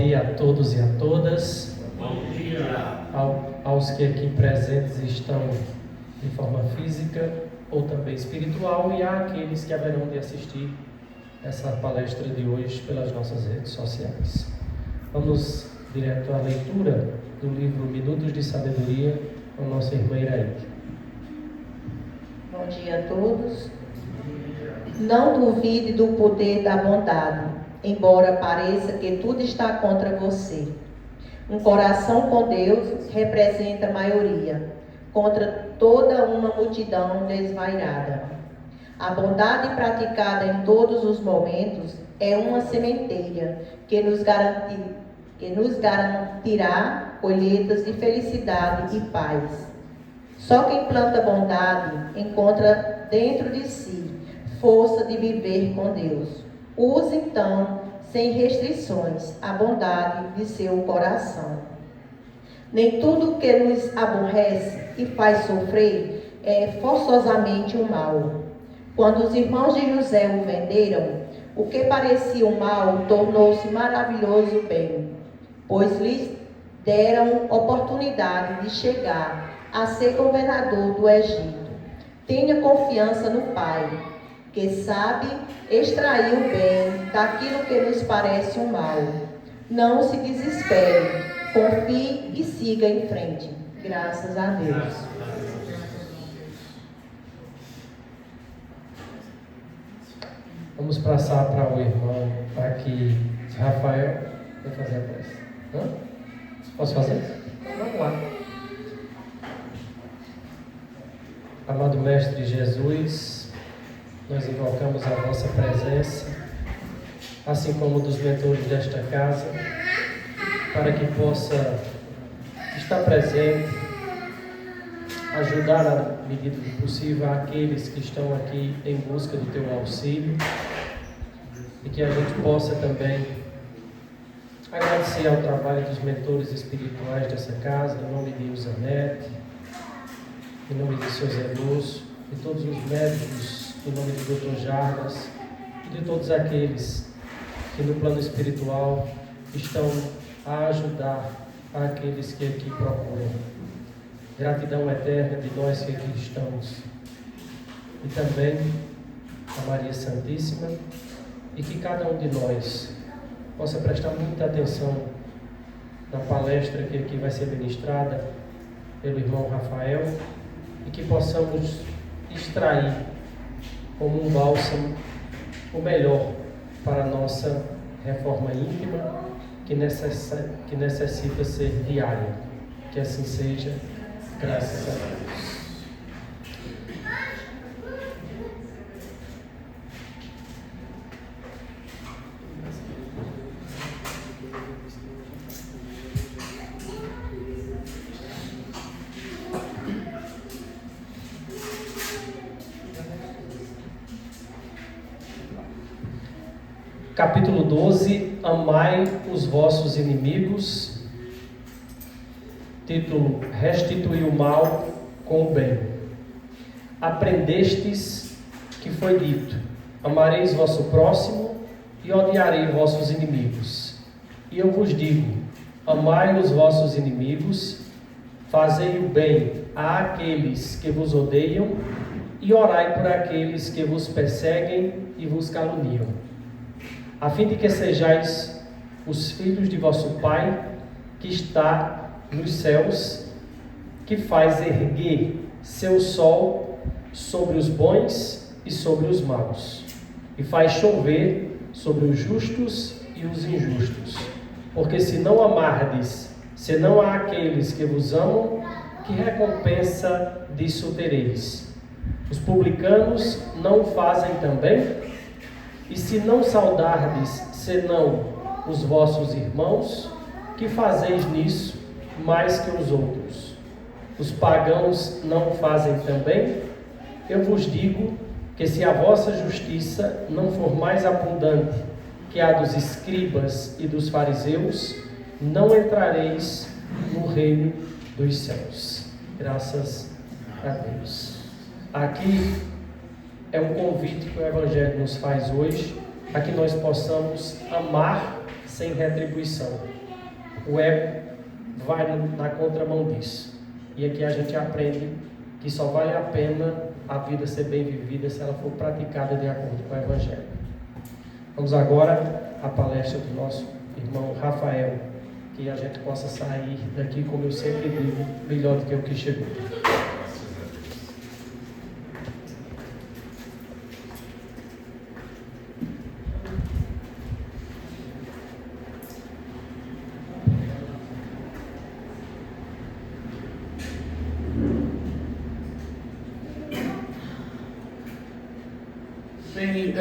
dia a todos e a todas. Bom dia. Aos que aqui presentes estão de forma física ou também espiritual, e àqueles que haverão de assistir essa palestra de hoje pelas nossas redes sociais. Vamos direto à leitura do livro Minutos de Sabedoria com nossa irmã Iraíde. Bom dia a todos. Não duvide do poder da bondade, embora pareça que tudo está contra você. Um coração com Deus representa a maioria, contra toda uma multidão desvairada. A bondade praticada em todos os momentos é uma sementeira que nos garantirá colheitas de felicidade e paz. Só quem planta bondade encontra dentro de si força de viver com Deus. Use então, sem restrições, a bondade de seu coração. Nem tudo que nos aborrece e faz sofrer é forçosamente um mal. Quando os irmãos de José o venderam, o que parecia um mal tornou-se maravilhoso bem, pois lhes deram oportunidade de chegar a ser governador do Egito. Tenha confiança no Pai, que sabe extrair o bem daquilo que nos parece um mal. Não se desespere, confie e siga em frente. Graças a Deus. Vamos passar para o irmão aqui, Rafael, vai fazer a prece. Posso fazer? Vamos lá. Amado Mestre Jesus, nós invocamos a vossa presença, assim como dos mentores desta casa, para que possa estar presente, ajudar à medida do possível aqueles que estão aqui em busca do teu auxílio, e que a gente possa também agradecer ao trabalho dos mentores espirituais dessa casa, em nome de Usanete, em nome de seu Zé Lúcio, de todos os médicos, em nome do Dr. Jardas, e de todos aqueles que no plano espiritual estão a ajudar aqueles que aqui procuram. Gratidão eterna de nós que aqui estamos. E também a Maria Santíssima, e que cada um de nós possa prestar muita atenção na palestra que aqui vai ser ministrada pelo irmão Rafael, e que possamos extrair como um bálsamo o melhor para a nossa reforma íntima, que necessita ser diária. Que assim seja, graças a Deus. Capítulo 12, Amai os vossos inimigos. Título, Restituir o mal com o bem. Aprendestes que foi dito, amareis vosso próximo e odiarei vossos inimigos. E eu vos digo, amai os vossos inimigos, fazei o bem àqueles que vos odeiam e orai por aqueles que vos perseguem e vos caluniam, a fim de que sejais os filhos de vosso Pai, que está nos céus, que faz erguer seu sol sobre os bons e sobre os maus, e faz chover sobre os justos e os injustos. Porque se não amardes, senão a aqueles que vos amam, que recompensa disso tereis? Os publicanos não fazem também? E se não saudardes, senão os vossos irmãos, que fazeis nisso mais que os outros? Os pagãos não fazem também? Eu vos digo que se a vossa justiça não for mais abundante que a dos escribas e dos fariseus, não entrareis no reino dos céus. Graças a Deus. Aqui é um convite que o Evangelho nos faz hoje, a que nós possamos amar sem retribuição. O ego vai na contramão disso. E aqui a gente aprende que só vale a pena a vida ser bem vivida se ela for praticada de acordo com o Evangelho. Vamos agora à palestra do nosso irmão Rafael, que a gente possa sair daqui, como eu sempre digo, melhor do que o que chegou. Bem,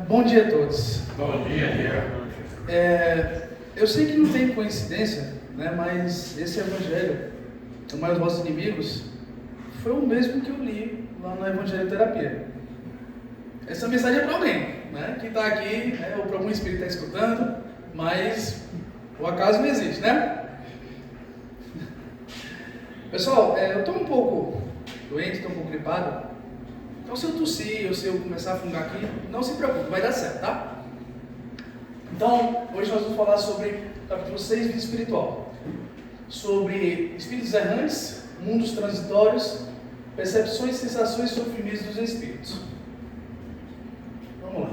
bom dia a todos. Bom dia. Eu sei que não tem coincidência, né, mas esse Evangelho, Amai os Vossos Inimigos, foi o mesmo que eu li lá na Evangelho Terapia. Essa mensagem é para alguém, né, que está aqui, né, ou para algum espírito que está escutando, mas o acaso não existe, né? Pessoal, eu estou um pouco doente, estou um pouco gripado. Então, se eu tossir ou se eu começar a fungar aqui, não se preocupe, vai dar certo, tá? Então, hoje nós vamos falar sobre capítulo 6, vida espiritual. Sobre espíritos errantes, mundos transitórios, percepções, sensações e sofrimentos dos espíritos. Vamos lá.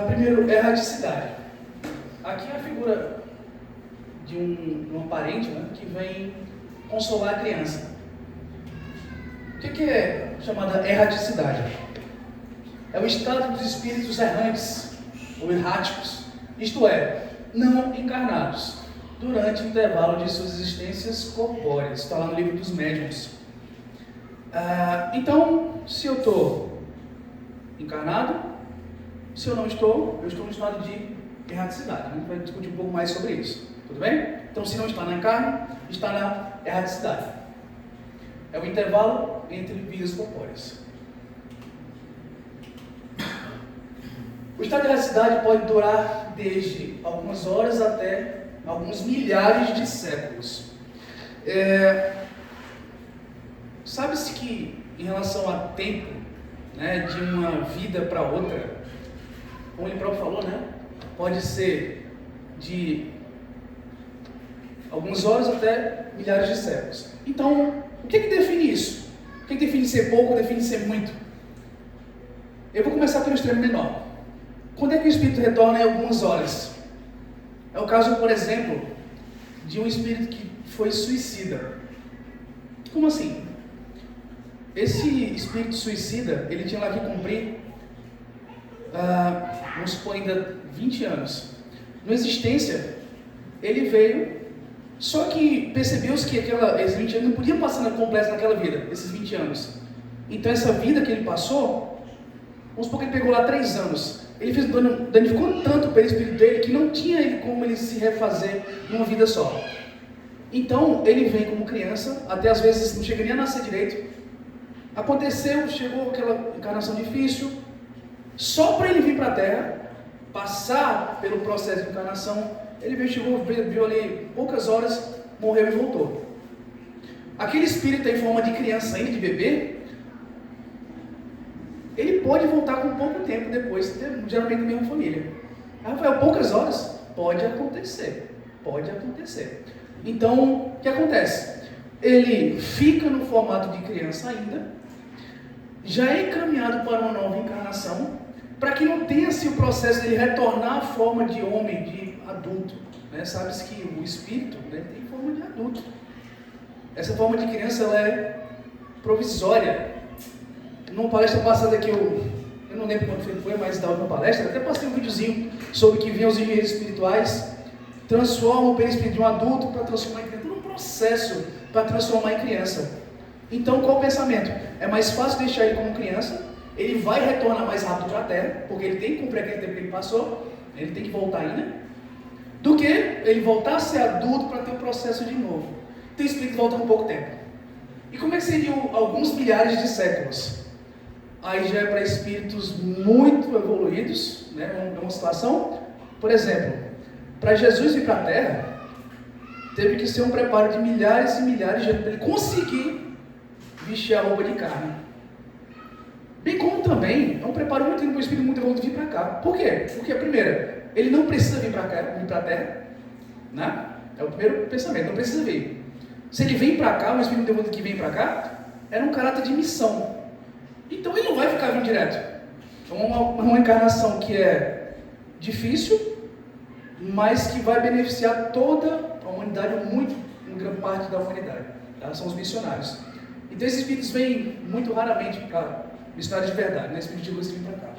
Primeiro, erraticidade. Aqui é a figura de um parente, né, que vem consolar a criança. O que é chamada erraticidade? É o estado dos espíritos errantes, ou erráticos, isto é, não encarnados, durante o intervalo de suas existências corpóreas. Está lá no livro dos médiuns. Então, se eu estou encarnado, se eu não estou, eu estou no estado de erraticidade. A gente vai discutir um pouco mais sobre isso, tudo bem? Então, se não está na carne, está na erraticidade. É o intervalo entre vidas corpóreas. O estado de erraticidade pode durar desde algumas horas até alguns milhares de séculos. Sabe-se que, em relação a tempo, né, de uma vida para outra, como ele próprio falou, né, pode ser de algumas horas até milhares de séculos. Então, o que define isso? O que define ser pouco ou define ser muito? Eu vou começar pelo extremo menor. Quando é que o espírito retorna em algumas horas? É o caso, por exemplo, de um espírito que foi suicida. Como assim? Esse espírito suicida, ele tinha lá que cumprir, vamos supor, ainda 20 anos. Na existência, ele veio. Só que percebeu-se que esses 20 anos não podiam passar completo naquela vida, esses 20 anos. Então essa vida que ele passou, vamos supor que ele pegou lá 3 anos. Ele danificou tanto pelo espírito dele que não tinha como ele se refazer numa vida só. Então ele vem como criança, até às vezes não chega nem a nascer direito. Chegou aquela encarnação difícil, só para ele vir para a Terra, passar pelo processo de encarnação. Ele viu ali poucas horas, morreu e voltou. Aquele espírito em forma de criança ainda, de bebê, ele pode voltar com pouco tempo depois, geralmente da mesma família. Rafael, poucas horas? Pode acontecer. Então, o que acontece? Ele fica no formato de criança ainda, já é encaminhado para uma nova encarnação, para que não tenha-se o processo de ele retornar à forma de homem, de adulto, né? Sabe-se que o espírito, né, tem forma de adulto. Essa forma de criança, ela é provisória. Numa palestra passada que eu não lembro quando foi, mas da última palestra, até passei um videozinho sobre que vinham os engenheiros espirituais, transformam o perispírito de um adulto para transformar em criança, todo um processo para transformar em criança. Então, qual o pensamento? É mais fácil deixar ele como criança, ele vai retornar mais rápido para a Terra, porque ele tem que cumprir aquele tempo que ele passou, ele tem que voltar ainda, do que ele voltar a ser adulto para ter o processo de novo. Então o espírito volta com pouco tempo. E como é que seriam alguns milhares de séculos? Aí já é para espíritos muito evoluídos, né? Uma situação, por exemplo, para Jesus vir para a Terra, teve que ser um preparo de milhares e milhares de anos para ele conseguir vestir a roupa de carne. Bem como também é um preparo muito para o espírito muito evoluído vir para cá. Por quê? Porque, primeiro, ele não precisa vir para cá, vir para a Terra, né? É o primeiro pensamento, não precisa vir. Se ele vem para cá, o espírito evoluído que vem para cá, era um caráter de missão. Então ele não vai ficar vindo direto. É uma encarnação que é difícil, mas que vai beneficiar toda a humanidade, uma grande parte da humanidade. Tá? São os missionários. Então esses espíritos vêm muito raramente para missionários de verdade, né? Espírito de luz vem para cá.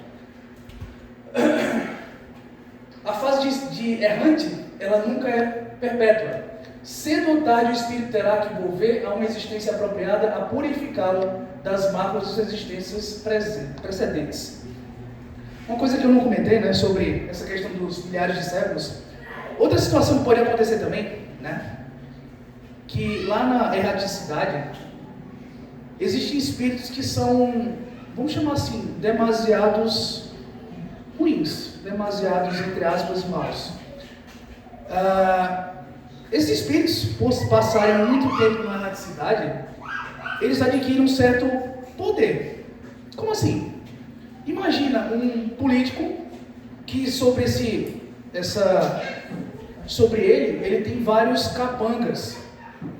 A fase de errante, ela nunca é perpétua. Cedo ou tarde o espírito terá que volver a uma existência apropriada a purificá-lo das máculas de suas existências precedentes. Uma coisa que eu não comentei, né, sobre essa questão dos milhares de séculos. Outra situação que pode acontecer também, né, que lá na erraticidade existem espíritos que são, vamos chamar assim, demasiados ruins, demasiados, entre aspas, maus. Esses espíritos, por passarem muito tempo na erraticidade, eles adquirem um certo poder. Como assim? Imagina um político que sobre ele tem vários capangas,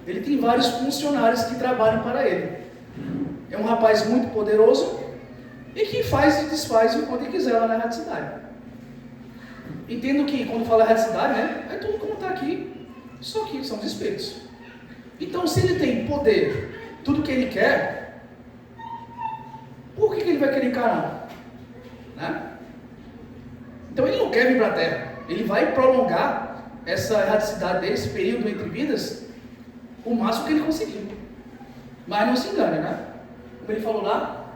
ele tem vários funcionários que trabalham para ele. É um rapaz muito poderoso e que faz e desfaz o quanto ele quiser lá na erraticidade. Entendo que quando fala erraticidade, né, é tudo como está aqui, só que são os espíritos. Então, se ele tem poder, tudo que ele quer, por que ele vai querer encarar? Né? Então ele não quer vir para a Terra, ele vai prolongar essa erraticidade dele, esse período entre vidas, o máximo que ele conseguir. Mas não se engane, né? Como ele falou lá,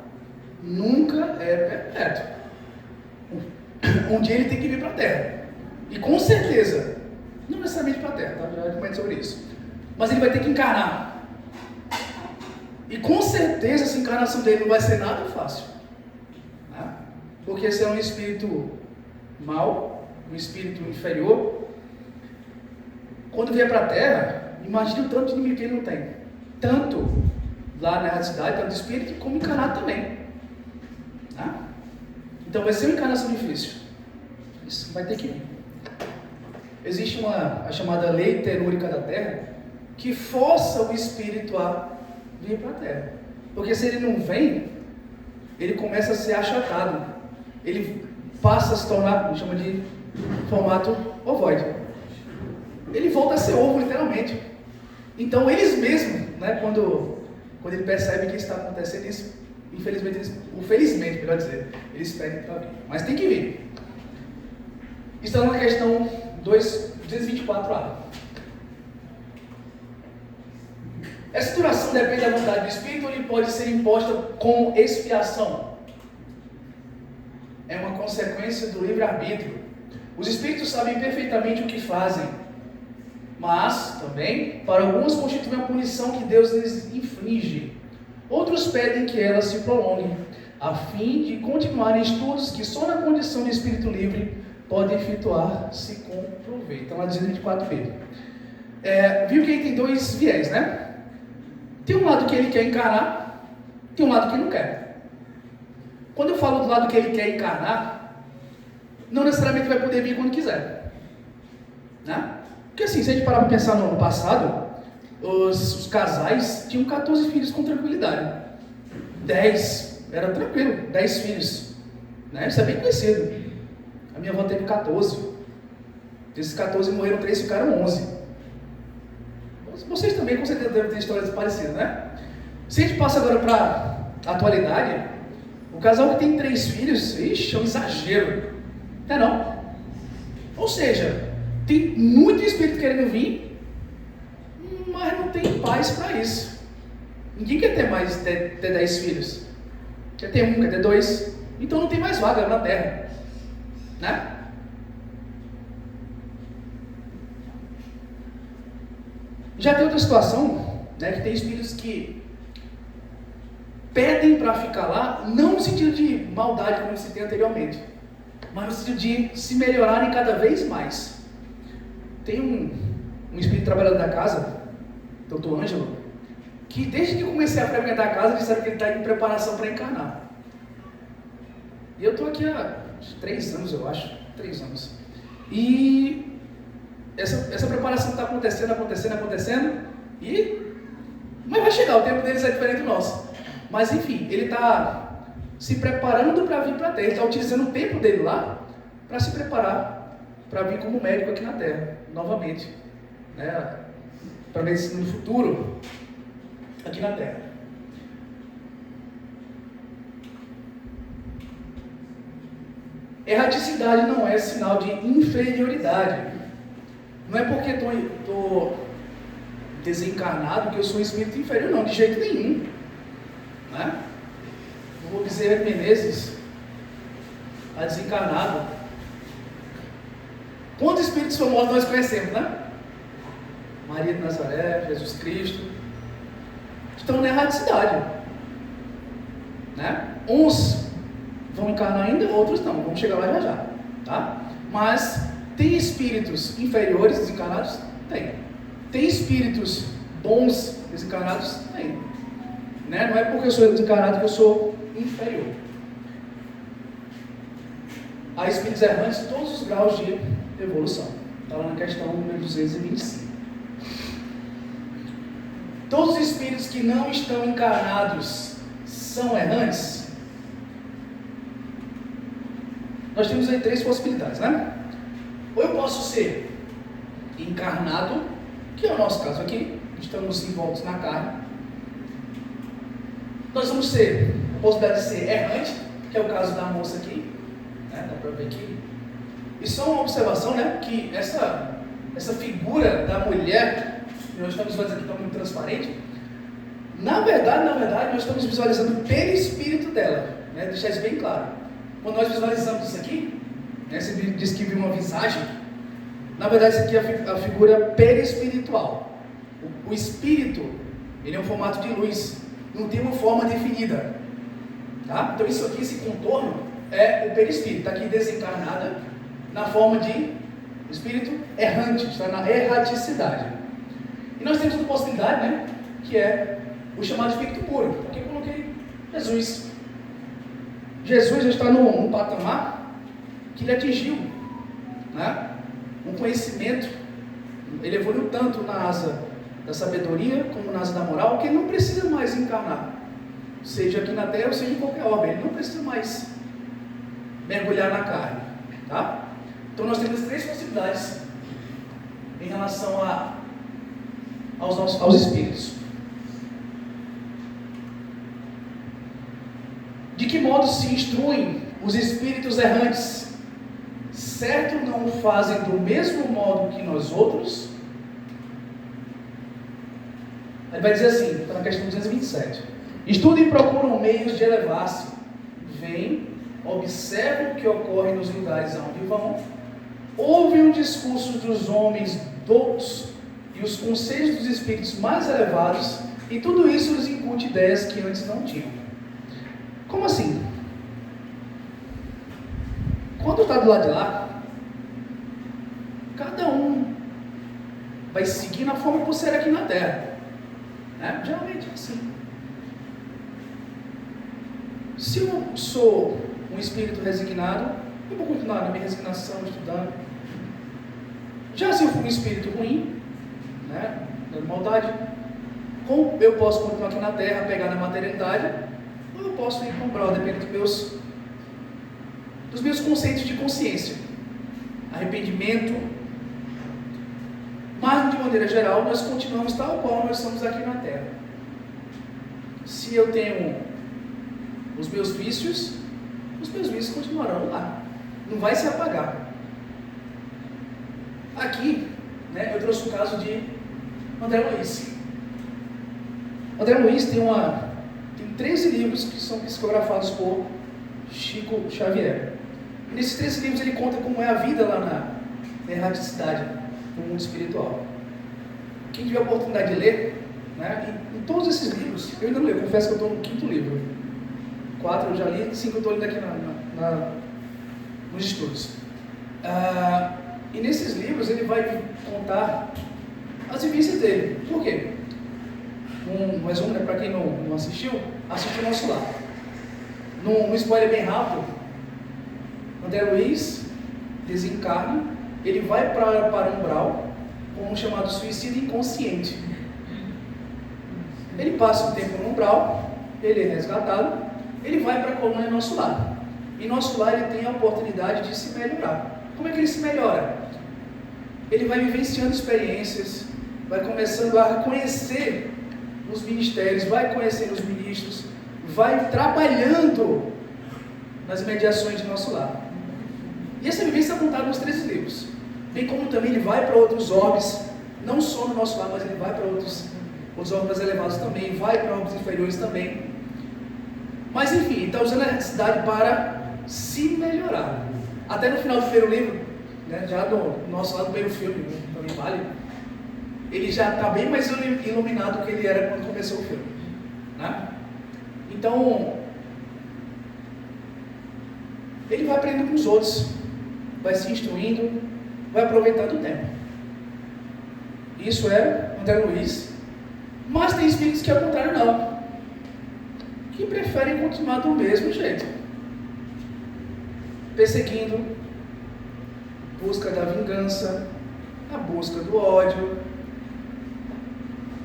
nunca é perpétuo. Um dia ele tem que vir para a Terra. E com certeza, não necessariamente para a Terra, tá? Já comento sobre isso. Mas ele vai ter que encarnar. E com certeza essa encarnação dele não vai ser nada fácil. Né? Porque esse é um espírito mau, um espírito inferior. Quando vier para a Terra, imagine o tanto de inimigo que ele não tem. Tanto lá na erraticidade, tanto espírito, como encarnado também. Né? Então vai ser uma encarnação difícil. Isso vai ter que vir. Existe a chamada lei telúrica da Terra, que força o espírito a vir para a Terra. Porque se ele não vem, ele começa a ser achatado. Ele passa a se tornar, chama de formato ovoide. Ele volta a ser ovo, literalmente. Então eles mesmos, né, quando ele percebe que isso está acontecendo, felizmente, melhor dizer, eles pedem para vir. Mas tem que vir. Está na questão 224a. Essa duração depende da vontade do Espírito ou ele pode ser imposta com expiação? É uma consequência do livre-arbítrio. Os Espíritos sabem perfeitamente o que fazem, mas também, para alguns, constitui uma punição que Deus lhes inflige. Outros pedem que ela se prolongue, a fim de continuarem estudos que só na condição de espírito livre podem efetuar-se com proveito. Então, lá dizendo 24b. Viu que ele tem dois viés, né? Tem um lado que ele quer encarnar, tem um lado que não quer. Quando eu falo do lado que ele quer encarnar, não necessariamente vai poder vir quando quiser. Né? Porque assim, se a gente parar para pensar no ano passado, os casais tinham 14 filhos com tranquilidade. 10, era tranquilo, 10 filhos. Né? Isso é bem conhecido. A minha avó teve 14. Desses 14 morreram 3, ficaram 11. Vocês também com certeza devem ter histórias parecidas, né? Se a gente passa agora para a atualidade, o casal que tem 3 filhos, ixi, é um exagero. Não é não? Ou seja, tem muito espírito querendo vir, mas não tem paz para isso. Ninguém quer ter mais de 10 filhos. Quer ter 1, quer ter 2. Então não tem mais vaga na Terra. Né? Já tem outra situação, né, que tem espíritos que pedem para ficar lá, não no sentido de maldade, como eu citei anteriormente, mas no sentido de se melhorarem cada vez mais. Tem um espírito trabalhador da casa, Dr. Ângelo, que desde que eu comecei a frequentar a casa, ele sabe que ele está em preparação para encarnar. E eu estou aqui há 3 anos, eu acho. 3 anos. E essa preparação está acontecendo. Mas vai chegar, o tempo deles é diferente do nosso. Mas enfim, ele está se preparando para vir para a Terra. Ele está utilizando o tempo dele lá para se preparar para vir como médico aqui na Terra, novamente. Né? Para medicina no futuro, aqui na Terra. Erraticidade não é sinal de inferioridade. Não é porque estou desencarnado que eu sou um espírito inferior, não, de jeito nenhum. Né? O Bezerra de Menezes está desencarnado. Quantos espíritos famosos nós conhecemos, né? Maria de Nazaré, Jesus Cristo, estão na erraticidade. Né? Uns vão encarnar ainda, outros não. Vamos chegar lá já. Tá? Mas tem espíritos inferiores desencarnados? Tem. Tem espíritos bons desencarnados? Tem. Né? Não é porque eu sou desencarnado que eu sou inferior. Há espíritos errantes de todos os graus de evolução. Está lá na questão número 225. Todos os espíritos que não estão encarnados são errantes? Nós temos aí 3 possibilidades, né? Ou eu posso ser encarnado, que é o nosso caso aqui, estamos envoltos na carne. Nós vamos ter a possibilidade de ser errante, que é o caso da moça aqui, né? Dá para ver aqui. E só uma observação, né? Que essa figura da mulher que nós estamos visualizando aqui, está muito transparente. Na verdade, nós estamos visualizando pelo espírito dela, né? Deixar isso bem claro. Quando nós visualizamos isso aqui, né? Você diz que viu uma visagem. Na verdade, isso aqui é a figura perispiritual. O espírito, ele é um formato de luz, não tem uma forma definida. Tá? Então, isso aqui, esse contorno, é o perispírito. Está aqui desencarnada, na forma de espírito errante, está na erraticidade. E nós temos uma possibilidade, né? Que é o chamado espírito puro. Aqui eu coloquei Jesus. Jesus já está num patamar que ele atingiu, né? Um conhecimento. Ele evoluiu tanto na asa da sabedoria como na asa da moral, que ele não precisa mais encarnar, seja aqui na Terra ou seja em qualquer ordem. Ele não precisa mais mergulhar na carne, tá? Então nós temos 3 possibilidades em relação aos espíritos. De que modo se instruem os espíritos errantes? Certo não o fazem do mesmo modo que nós outros? Ele vai dizer assim, está na questão 227. Estudem e procuram meios de elevar-se. Vêm, observam o que ocorre nos lugares aonde vão, ouvem o discurso dos homens doutos e os conselhos dos espíritos mais elevados, e tudo isso lhes incute ideias que antes não tinham. Como assim? Quando está do lado de lá, cada um vai seguir na forma por ser aqui na Terra. Né? Geralmente é assim. Se eu sou um espírito resignado, eu vou continuar na minha resignação, estudando. Já se eu for um espírito ruim, né, dando maldade, como eu posso continuar aqui na Terra, pegar na materialidade, ou eu posso ir comprar, depende dos meus conceitos de consciência, arrependimento. Mas, de maneira geral, nós continuamos tal qual nós estamos aqui na Terra. Se eu tenho os meus vícios continuarão lá, não vai se apagar. Aqui, né, eu trouxe o caso de André Luiz. André Luiz tem 13 livros que são psicografados por Chico Xavier. E nesses 13 livros ele conta como é a vida lá na erraticidade, no mundo espiritual. Quem tiver a oportunidade de ler, né, em todos esses livros, eu ainda não leio, confesso que eu estou no 5º livro. 4 eu já li, 5 eu estou lendo aqui nos estudos. E nesses livros ele vai contar as vivências dele. Por quê? Um resumo, né, para quem não assistiu, assiste o nosso lá. No spoiler bem rápido, André Luiz desencarna, ele vai para um umbral, com um chamado suicídio inconsciente. Ele passa um tempo no umbral, ele é resgatado, ele vai para a colônia Nosso Lar. E Nosso Lar ele tem a oportunidade de se melhorar. Como é que ele se melhora? Ele vai vivenciando experiências, vai começando a conhecer os ministérios, vai conhecendo os ministros, vai trabalhando nas mediações de Nosso Lar. E essa vivência está contada nos 13 livros. Bem como também ele vai para outros orbes, não só no Nosso Lar, mas ele vai para outros orbes mais elevados também, vai para orbes inferiores também. Mas enfim, está usando a cidade para se melhorar. Até no final do primeiro livro, né, já no Nosso Lar, do primeiro filme, também vale, ele já está bem mais iluminado do que ele era quando começou o filme, né? Então, ele vai aprendendo com os outros, vai se instruindo, vai aproveitando o tempo. Isso é André Luiz. Mas tem espíritos que ao contrário não, que preferem continuar do mesmo jeito, perseguindo, busca da vingança, a busca do ódio.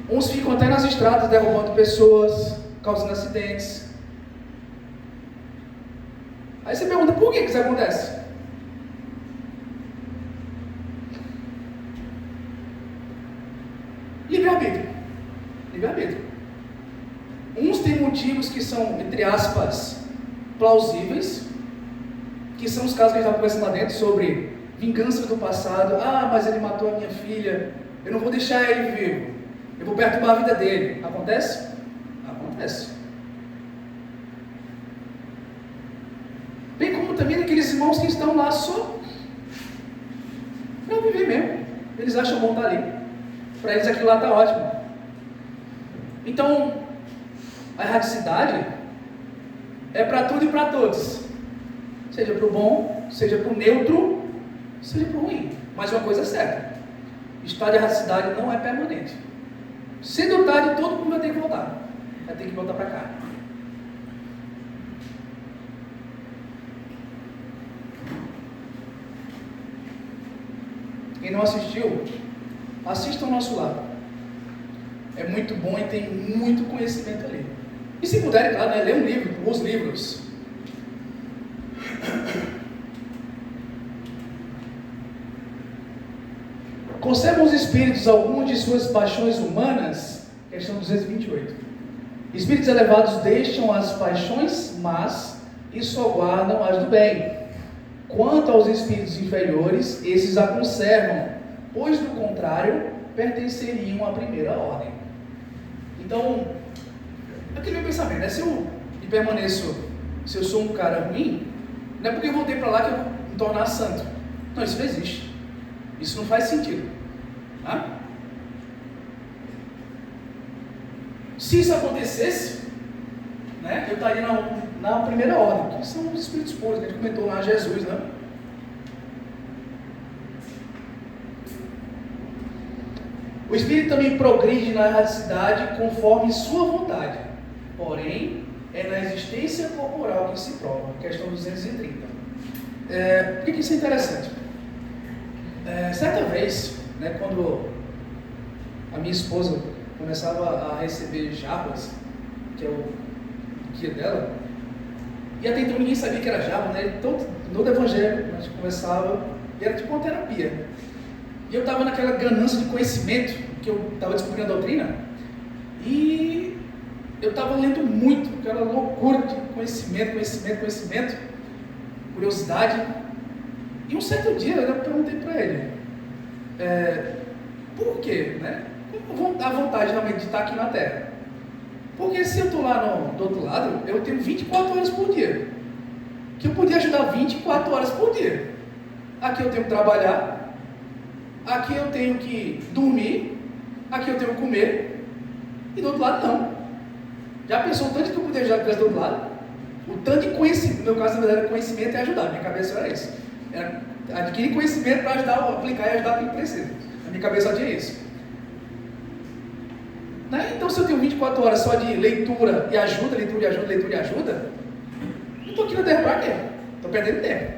Uns ficam até nas estradas derrubando pessoas, causando acidentes. Aí você pergunta, por que isso acontece? Livre-arbítrio. Livre-arbítrio. Uns têm motivos que são, entre aspas, plausíveis, que são os casos que a gente estava conversando lá dentro sobre vingança do passado. Ah, mas ele matou a minha filha, eu não vou deixar ele vivo, eu vou perturbar a vida dele. Acontece? Acontece. Bem como também aqueles irmãos que estão lá só para viver mesmo. Eles acham bom estar ali. Para eles aquilo lá está ótimo. Então, a erradicidade é para tudo e para todos. Seja para o bom, seja para o neutro, seja para o ruim. Mas uma coisa é certa: estado de erradicidade não é permanente. Cedo ou tarde, todo mundo vai ter que voltar. Vai ter que voltar para cá. Quem não assistiu, assista ao Nosso Lar. É muito bom e tem muito conhecimento ali. E se puderem, claro, né, lê um livro, os livros. Conservam os espíritos algumas de suas paixões humanas? Questão 228. Espíritos elevados deixam as paixões más e só guardam as do bem. Quanto aos espíritos inferiores, esses a conservam, pois do contrário, pertenceriam à primeira ordem. Então, aquele meu pensamento, né? Se eu permaneço, se eu sou um cara ruim, não é porque eu voltei para lá que eu vou me tornar santo. Não, isso não existe. Isso não faz sentido. Tá? Se isso acontecesse, né, eu estaria na primeira ordem, que são os espíritos puros, que a gente comentou lá, Jesus, né? O espírito também progride na erradicidade conforme sua vontade, porém, é na existência corporal que se prova. Questão 230. Por que isso é interessante? Certa vez, né, quando a minha esposa começava a receber jabas, que é o guia dela, e até então ninguém sabia que era jaba, né? Todo evangelho a gente conversava, e era tipo uma terapia. E eu estava naquela ganância de conhecimento, que eu estava descobrindo a doutrina, e eu estava lendo muito, aquela loucura de conhecimento, curiosidade. E um certo dia eu perguntei para ele, por quê, né? A vontade realmente de estar aqui na Terra. Porque se eu estou lá do outro lado, eu tenho 24 horas por dia, que eu podia ajudar 24 horas por dia. Aqui eu tenho que trabalhar, aqui eu tenho que dormir, aqui eu tenho que comer, e do outro lado não. Já pensou o tanto que eu podia ajudar do outro lado? O tanto de conhecimento, no meu caso, na verdade, era conhecimento e ajudar. Minha cabeça era isso. Era adquirir conhecimento para ajudar, aplicar e ajudar quem precisa. Na minha cabeça só tinha isso. Né? Então, se eu tenho 24 horas só de leitura e ajuda, não estou aqui na Terra para quê? Estou perdendo tempo.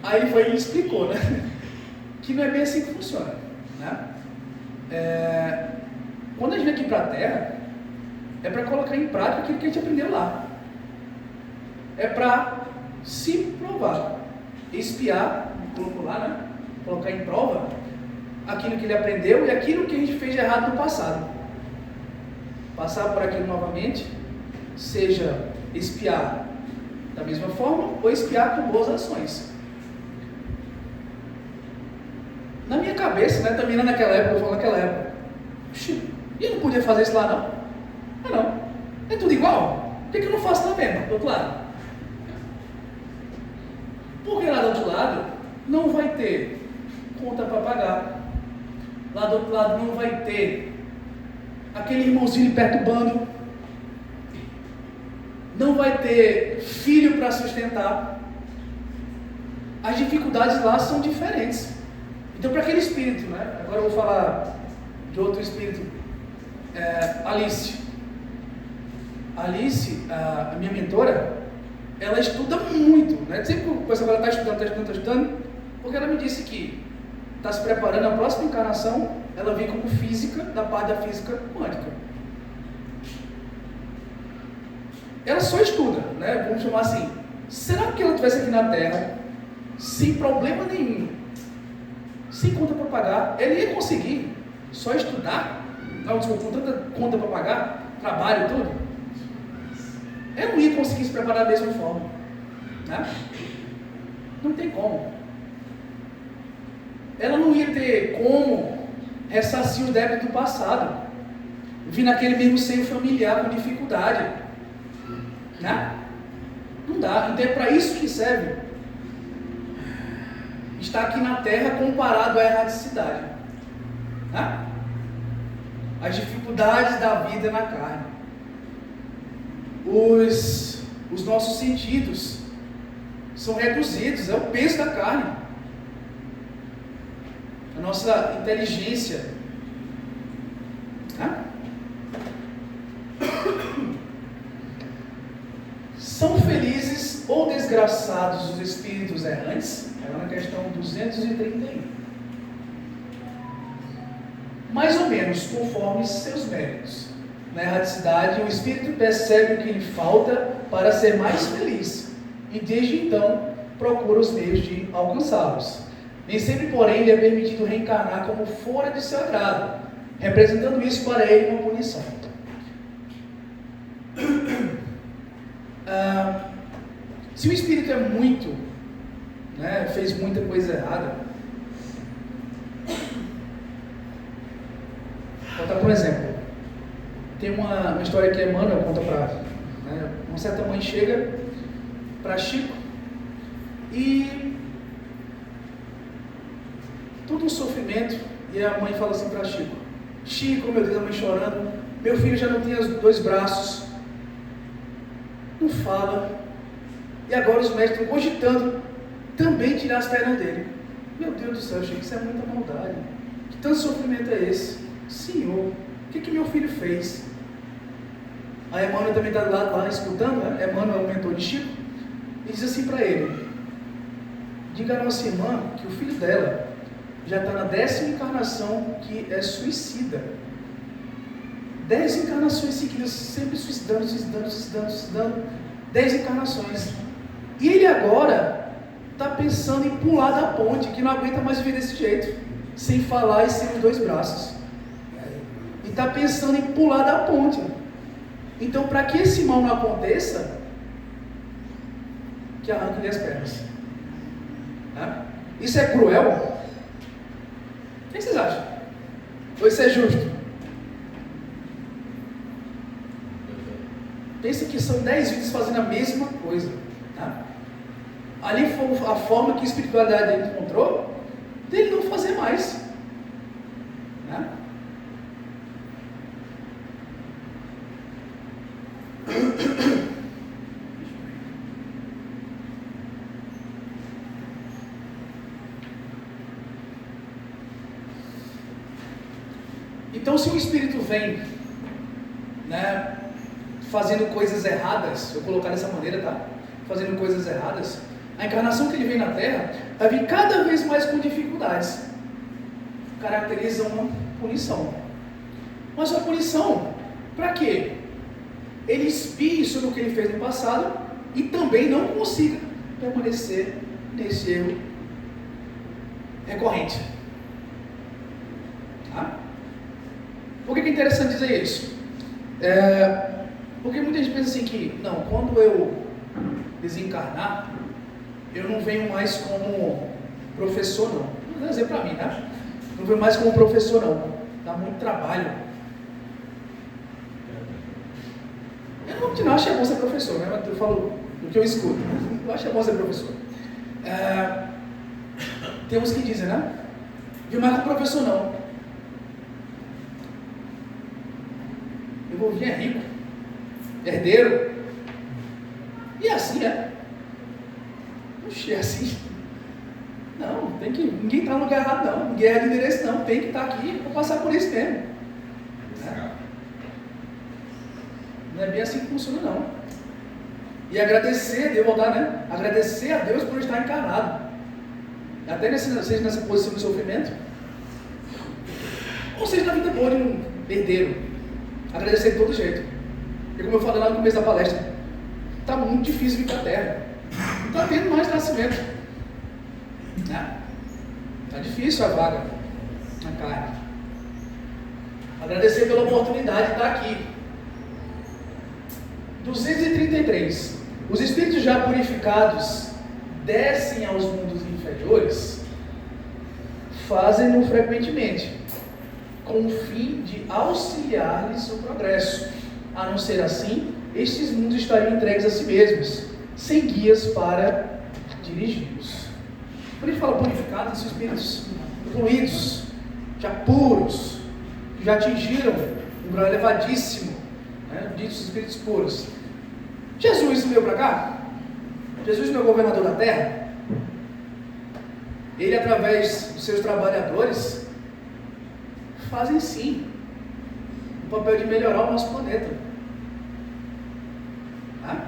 Aí ele foi e explicou, né? Que não é bem assim que funciona, né? Quando a gente vem aqui para a Terra, é para colocar em prática aquilo que a gente aprendeu lá. É para se provar, espiar, colocou lá, né? Colocar em prova aquilo que ele aprendeu e aquilo que a gente fez de errado no passado. Passar por aquilo novamente, seja espiar da mesma forma ou espiar com boas ações. Na minha cabeça, né, também naquela época, eu falo naquela época, eu não podia fazer isso lá não. Não. É tudo igual? Por que eu não faço também, do outro lado? Porque lá do outro lado não vai ter conta para pagar. Lá do outro lado não vai ter aquele irmãozinho perturbando. Não vai ter filho para sustentar. As dificuldades lá são diferentes. Então, para aquele espírito, né? Agora eu vou falar de outro espírito, Alice. Alice, a minha mentora, ela estuda muito, né? Sempre que o pessoal está estudando, porque ela me disse que está se preparando, a próxima encarnação, ela vem como física, da parte da física quântica. Ela só estuda, né? Vamos chamar assim. Será que ela estivesse aqui na Terra, sem problema nenhum, sem conta para pagar, ela ia conseguir só estudar? Não, desculpa, com tanta conta para pagar, trabalho e tudo? Ela não ia conseguir se preparar da mesma forma, né? Não tem como. Ela não ia ter como ressarcir os débitos do passado, vir naquele mesmo seio familiar com dificuldade, né? Não dá. Então é para isso que serve estar aqui na Terra comparado à erradicidade, né? As dificuldades da vida na carne, os nossos sentidos são reduzidos, é o peso da carne, a nossa inteligência, né? São felizes ou desgraçados os espíritos errantes? É lá na questão 231. Mais ou menos conforme seus méritos. Na erradicidade, o espírito percebe o que lhe falta para ser mais feliz e desde então procura os meios de alcançá-los. Nem sempre, porém, lhe é permitido reencarnar como fora de seu agrado, representando isso para ele uma punição. Se o espírito é muito, né, fez muita coisa errada, vou contar por exemplo. Tem uma história que Emmanuel conta para, né, uma certa mãe chega para Chico e todo um sofrimento, e a mãe fala assim para Chico: Chico, meu Deus, a mãe chorando, meu filho já não tem os 2 braços, não fala, e agora os médicos estão cogitando também tirar as pernas dele. Meu Deus do céu, Chico, isso é muita maldade. Que tanto sofrimento é esse? Senhor, o que meu filho fez? A Emmanuel também está lá escutando, né? Emmanuel é o mentor de Chico, e diz assim para ele: diga a nossa irmã que o filho dela já está na 10ª encarnação que é suicida. 10 encarnações seguidas, sempre suicidando, 10 encarnações. E ele agora está pensando em pular da ponte, que não aguenta mais viver desse jeito, sem falar e sem os 2 braços. E está pensando em pular da ponte. Então, para que esse mal não aconteça, que arranque-lhe as pernas. Né? Isso é cruel? O que vocês acham? Ou isso é justo? Pensa que são 10 vidas fazendo a mesma coisa. Tá? Ali foi a forma que a espiritualidade dele encontrou dele não fazer mais. Né? Então, se o espírito vem, né, fazendo coisas erradas, vou colocar dessa maneira, tá? Fazendo coisas erradas, a encarnação que ele vem na Terra vai vir cada vez mais com dificuldades. Caracteriza uma punição. Mas uma punição, para quê? Ele expie sobre o que ele fez no passado e também não consiga permanecer nesse erro recorrente. Tá? Por que é interessante dizer isso? Porque muita gente pensa assim que, não, quando eu desencarnar, eu não venho mais como professor, não. Vou dizer para mim, né? Não venho mais como professor, não. Dá muito trabalho. Eu não acho bom ser professor, né? Eu falo do que eu escuto. Eu acho bom ser professor. Tem uns que dizem, né? Venho mais como professor, não. Eu vou vir rico, herdeiro. E assim é. Puxa, é assim. Não, tem que. Ninguém está no lugar errado, não. Ninguém erra de endereço, não. Tem que estar aqui para passar por isso mesmo. Né? Não é bem assim que funciona, não. E agradecer a Deus, voltar, né? Agradecer a Deus por estar encarnado. Até seja nessa posição de sofrimento, ou seja na vida boa de um herdeiro. Agradecer de todo jeito. E como eu falei lá no começo da palestra, está muito difícil vir para a Terra. Não está tendo mais nascimento. Está difícil a vaga na carne. Agradecer pela oportunidade de estar aqui. 233. Os espíritos já purificados descem aos mundos inferiores, fazem-no frequentemente, com o fim de auxiliar-lhes o progresso. A não ser assim, estes mundos estariam entregues a si mesmos, sem guias para dirigi-los. Quando a gente fala purificados, são espíritos fluidos, já puros, que já atingiram um grau elevadíssimo, né, ditos espíritos puros. Jesus veio para cá? Jesus não é governador da terra? Ele, através dos seus trabalhadores, fazem sim o papel de melhorar o nosso planeta. Tá?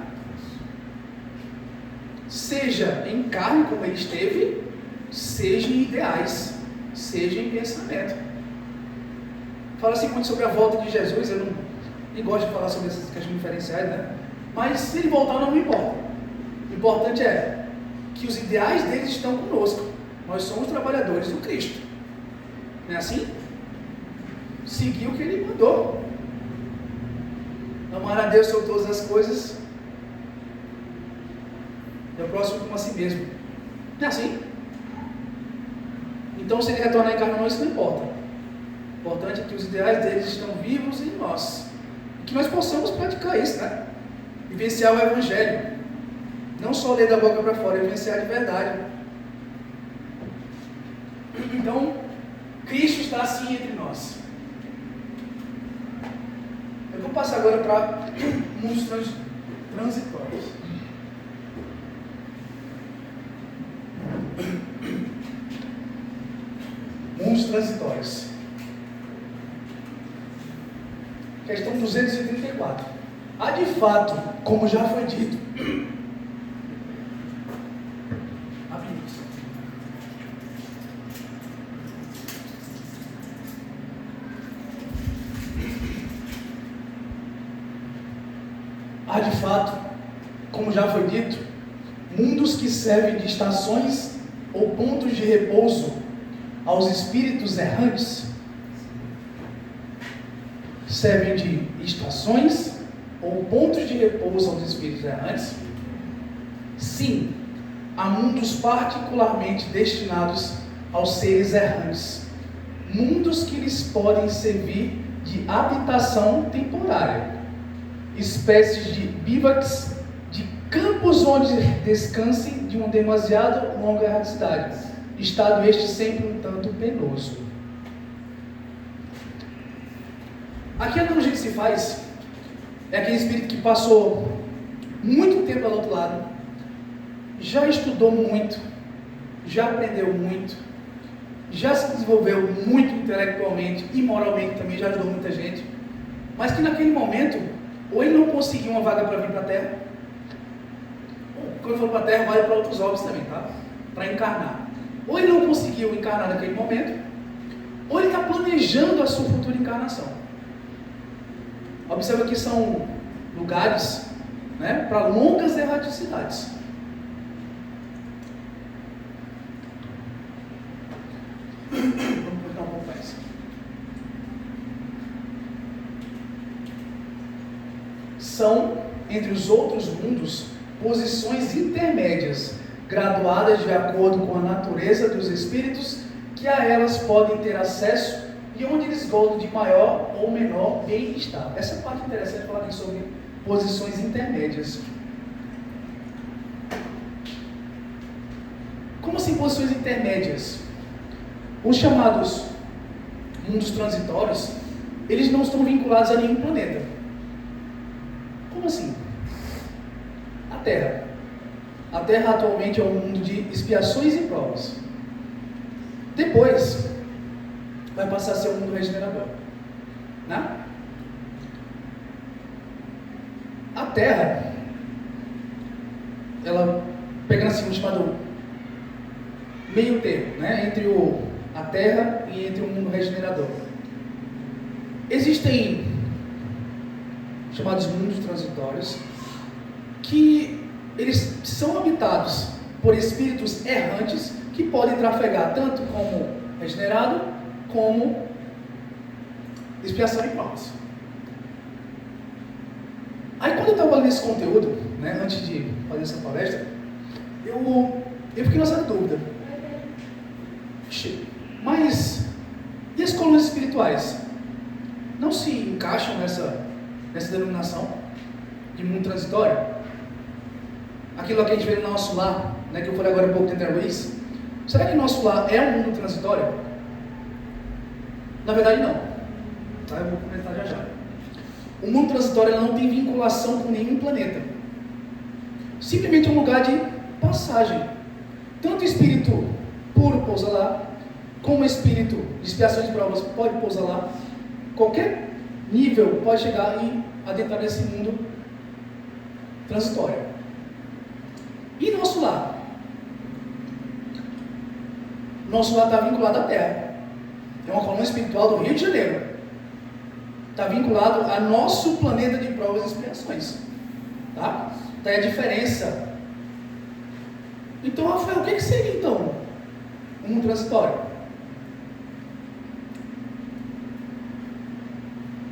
Seja em carne, como ele esteve, seja em ideais, seja em pensamento. Fala assim muito sobre a volta de Jesus. Eu nem gosto de falar sobre essas questões diferenciais, né? Mas se ele voltar, não me importa. O importante é que os ideais deles estão conosco. Nós somos trabalhadores do Cristo. Não é assim? Seguir o que ele mandou. Amar a Deus sobre todas as coisas e ao próximo como a si mesmo. Não é assim? Então, se ele retornar encarnado, isso não importa. O importante é que os ideais deles estão vivos em nós. E que nós possamos praticar isso, né? Vivenciar o Evangelho. Não só ler da boca para fora, vivenciar de verdade. Então, Cristo está assim entre nós. Eu vou passar agora para mundos transitórios. Mundos transitórios. Questão 234. Há de fato, como já foi dito, há de fato, como já foi dito, mundos que servem de estações ou pontos de repouso aos espíritos errantes. Servem de estações ou pontos de repouso aos espíritos errantes? Sim, há mundos particularmente destinados aos seres errantes. Mundos que lhes podem servir de habitação temporária. Espécies de bívacs, de campos onde descansem de uma demasiado longa erraticidade. Estado este sempre um tanto penoso. Aqui a analogia que se faz é aquele espírito que passou muito tempo ao outro lado, já estudou muito, já aprendeu muito, já se desenvolveu muito intelectualmente e moralmente também, já ajudou muita gente, mas que naquele momento, ou ele não conseguiu uma vaga para vir para a Terra, quando for para a Terra, vale para outros orbes também, tá? Para encarnar. Ou ele não conseguiu encarnar naquele momento, ou ele está planejando a sua futura encarnação. Observa que são lugares, né, para longas erraticidades. Vamos colocar um pouco mais. São, entre os outros mundos, posições intermédias, graduadas de acordo com a natureza dos espíritos que a elas podem ter acesso e onde eles gozam de maior ou menor bem-estar. Essa parte interessante falar aqui sobre posições intermédias. Como assim posições intermédias? Os chamados mundos transitórios, eles não estão vinculados a nenhum planeta. Como assim? A Terra. A Terra atualmente é um mundo de expiações e provas. Depois, vai passar a ser um mundo regenerador. Né? A Terra, ela, pegando assim um chamado meio termo, né, entre a Terra e entre o mundo regenerador. Existem chamados mundos transitórios, que eles são habitados por espíritos errantes que podem trafegar tanto como regenerado, como expiação e provas. Aí quando eu estava lendo esse conteúdo, né, antes de fazer essa palestra, eu fiquei nessa dúvida. Mas e as colunas espirituais? Não se encaixam nessa denominação de mundo transitório? Aquilo que a gente vê no nosso lar, né, que eu falei agora há pouco dentro da Luiz. Será que nosso lar é um mundo transitório? Na verdade não. Tá? Eu vou comentar já já. O mundo transitório não tem vinculação com nenhum planeta. Simplesmente é um lugar de passagem. Tanto o espírito puro pousa lá, como o espírito de expiação de provas pode pousar lá. Qualquer nível pode chegar e adentrar nesse mundo transitório. E nosso lar? Nosso lar está vinculado à Terra. É uma coluna espiritual do Rio de Janeiro. Está vinculado a nosso planeta de provas e expiações. Tá? Daí a diferença. Então, Rafael, o que seria então um mundo transitório?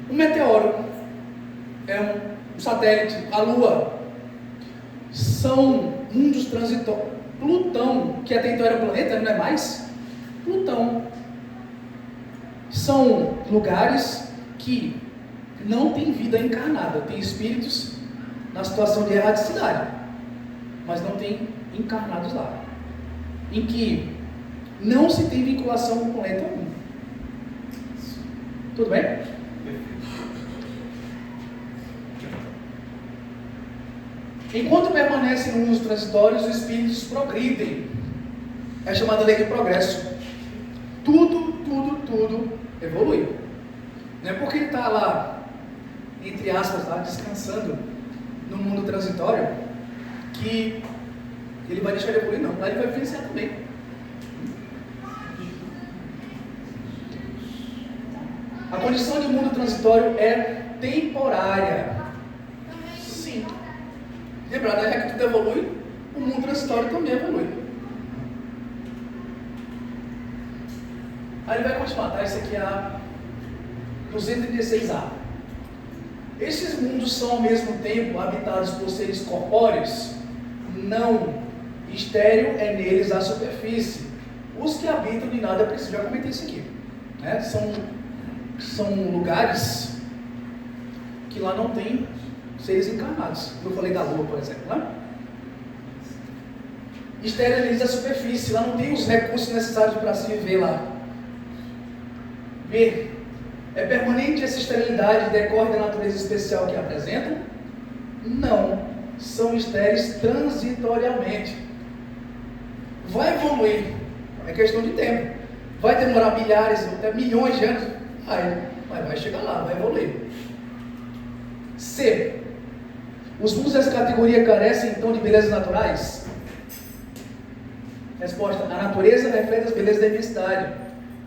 Um meteoro é um satélite, a Lua são mundos transitórios. Plutão, que até então era planeta, não é mais? Plutão são lugares que não tem vida encarnada, tem espíritos na situação de erraticidade, mas não tem encarnados lá, em que não se tem vinculação com o planeta algum. Tudo bem? Enquanto permanecem nos mundos transitórios, os espíritos progridem. É chamada lei do progresso. Tudo evolui. Não é porque ele está lá, entre aspas, lá, descansando no mundo transitório, que ele vai deixar de evoluir, não. Lá ele vai vivenciar também. A condição de mundo transitório é temporária. Sim. Lembra, né? Já que tudo evolui, o mundo transitório também evolui. Aí ele vai continuar, tá? Esse aqui é a 236A. Esses mundos são ao mesmo tempo habitados por seres corpóreos? Não. Estéril é neles a superfície. Os que habitam de nada precisam, já comentei isso aqui, né? São lugares que lá não tem seres encarnados. Eu falei da Lua, por exemplo, né? Estéril é neles a superfície. Lá não tem os recursos necessários para se viver lá. Ver. É permanente essa esterilidade, decorre da natureza especial que apresentam? Não. São estéreis transitoriamente. Vai evoluir. É questão de tempo. Vai demorar milhares, até milhões de anos. Vai chegar lá, vai evoluir. C. Os mundos dessa categoria carecem então de belezas naturais? Resposta: a natureza reflete as belezas da imensidade,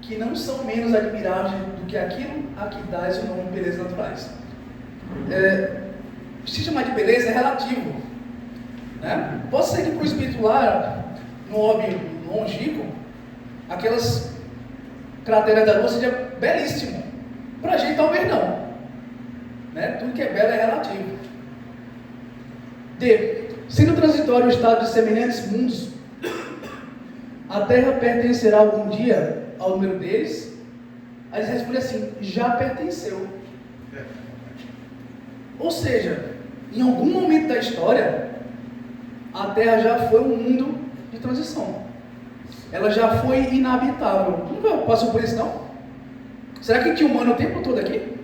que não são menos admiráveis do que aquilo a que dás o nome de belezas naturais. Se chamar de beleza é relativo, né? Pode ser que para o espírito lá, no orbe longínquo, aquelas crateras da lua seja belíssimo. Para a gente talvez não, né? Tudo que é belo é relativo. D. Sendo transitório o estado de semelhantes mundos, a Terra pertencerá algum dia ao número deles? Aí eles respondem assim: já pertenceu. Ou seja, em algum momento da história, a Terra já foi um mundo de transição. Ela já foi inabitável. Nunca passou por isso, não? Será que tinha humano o tempo todo aqui?